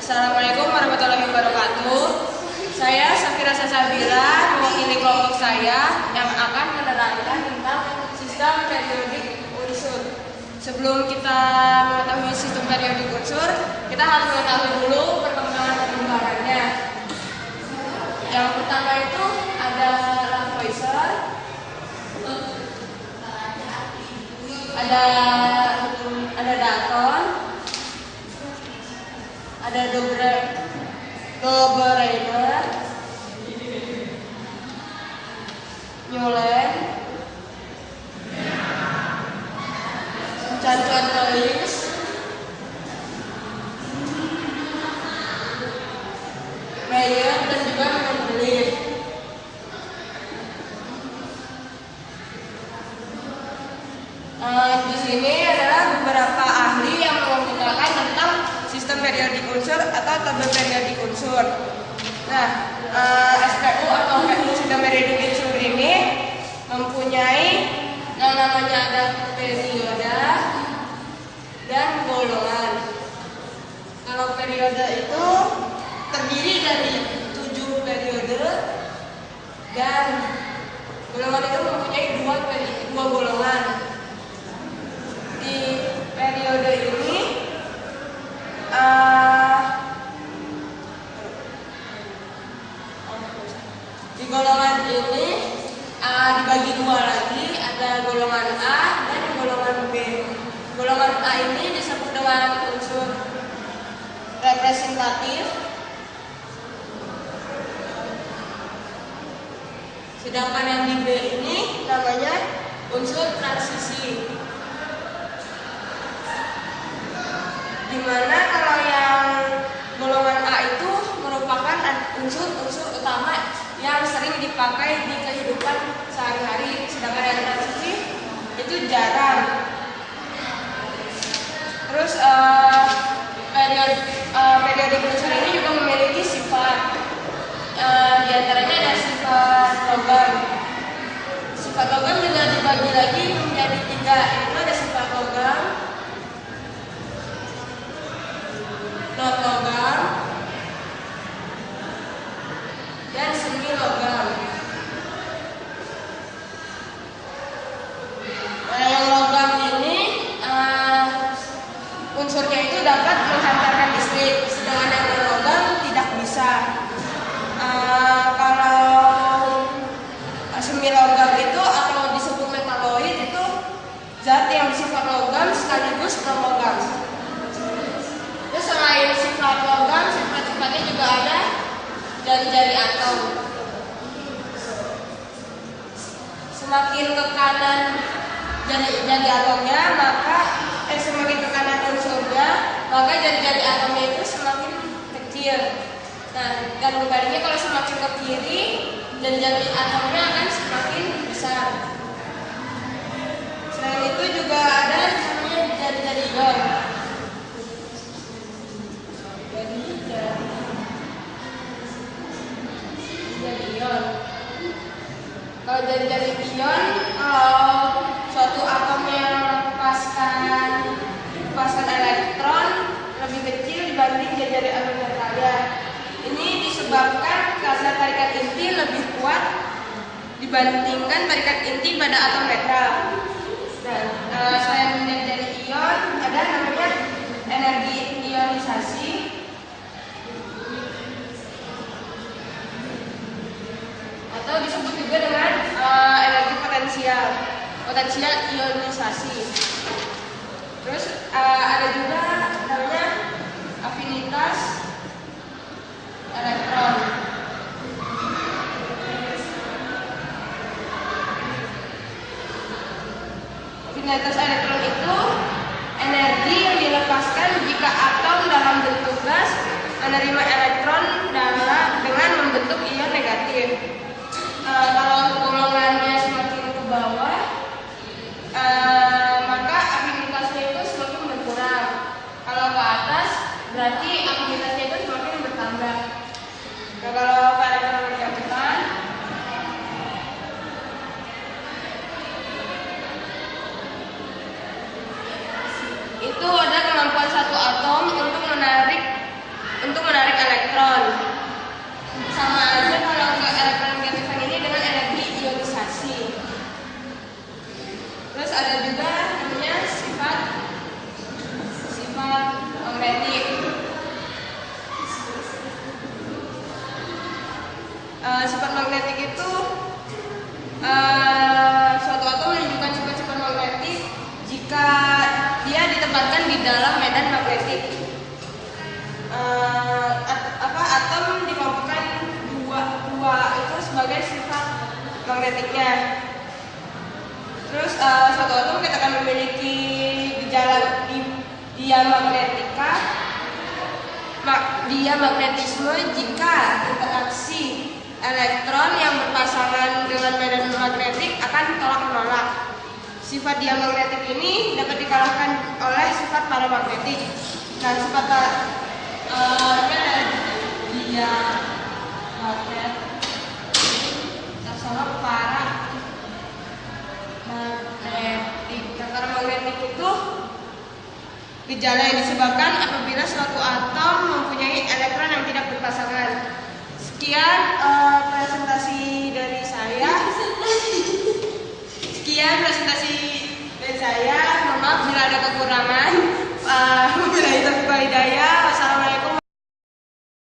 Assalamualaikum warahmatullahi wabarakatuh. Saya Safira Sasabila, mewakili kelompok saya yang akan menerangkan tentang sistem periodik unsur. Sebelum kita mengetahui sistem periodik unsur, kita harus mengetahui dulu perkembangan pembaharannya. Yang pertama itu ada Lavoisier, ada Dalton, ada Dobereiner, Newland, Church-Collins, Mayer, dan juga Mendeleev. Di sini adalah beberapa ahli yang menggunakan tentang sistem periodik unsur atau tabel periodik unsur. Nah, SPU atau sistem periodik unsur ini mempunyai yang namanya ada periode dan golongan. Kalau periode itu terdiri dari 7 periode dan golongan itu mempunyai dua golongan. Di periode ini di golongan ini dibagi dua lagi, ada golongan A dan golongan B. Golongan A ini disebut dengan unsur representatif, sedangkan yang di B ini namanya unsur transisi. Dimana kalau yang golongan A itu merupakan unsur utama yang sering dipakai di kehidupan sehari-hari, sedangkan yang transisi itu jarang. Terus periodik unsur ini juga memiliki sifat, di antaranya ada sifat logam. Sifat logam juga dibagi lagi menjadi 3, yaitu ada sifat logam, not logam, dan semi logam. Nah, yang logam ini unsurnya itu dapat menghantarkan listrik, sedangkan yang non logam tidak bisa. Kalau semi logam itu atau disebut metaloid itu zat yang bersifat logam sekaligus non logam. Terus selain sifat logam, sifat-sifatnya juga ada jari-jari atom. Semakin ke kanan jari-jari atomnya, semakin ke kanan unsurnya, maka jari-jari atomnya itu semakin kecil. Nah, dan kebaliknya kalau semakin ke kiri, jari-jari atomnya akan semakin besar. Selain itu juga ada namanya jari-jari ion. Kalau jari-jari ion, kalau suatu atom yang melepaskan elektron lebih kecil dibanding jari-jari atom yang lainnya. Ini disebabkan karena tarikan inti lebih kuat dibandingkan tarikan inti pada atom netral. Dan selain jari-jari ion, ada namanya energi ionisasi. Atau disebut juga dengan energi potensial ionisasi. Terus ada juga namanya afinitas elektron. Afinitas elektron itu energi yang dilepaskan jika atom dalam bentuk gas menerima elektron dengan membentuk ion negatif. Kalau golongannya semakin ke bawah, maka afinitasnya itu semakin berkurang. Kalau ke atas, berarti afinitasnya itu semakin bertambah. Nah, kalau pada golongan yang depan, itu ada kemampuan satu atom untuk suatu atom kita akan memiliki gejala diamagnetika, diamagnetisme jika interaksi elektron yang berpasangan dengan medan magnetik akan tolak-menolak. Sifat diamagnetik ini dapat dikalahkan oleh sifat paramagnetik. Nah, sifat diamagnetik sama paramagnetik. Paramagnetik itu gejala yang disebabkan apabila suatu atom mempunyai elektron yang tidak berpasangan. Sekian presentasi dari saya. Mohon maaf bila ada kekurangan. Wabillahi taufiq wal hidayah.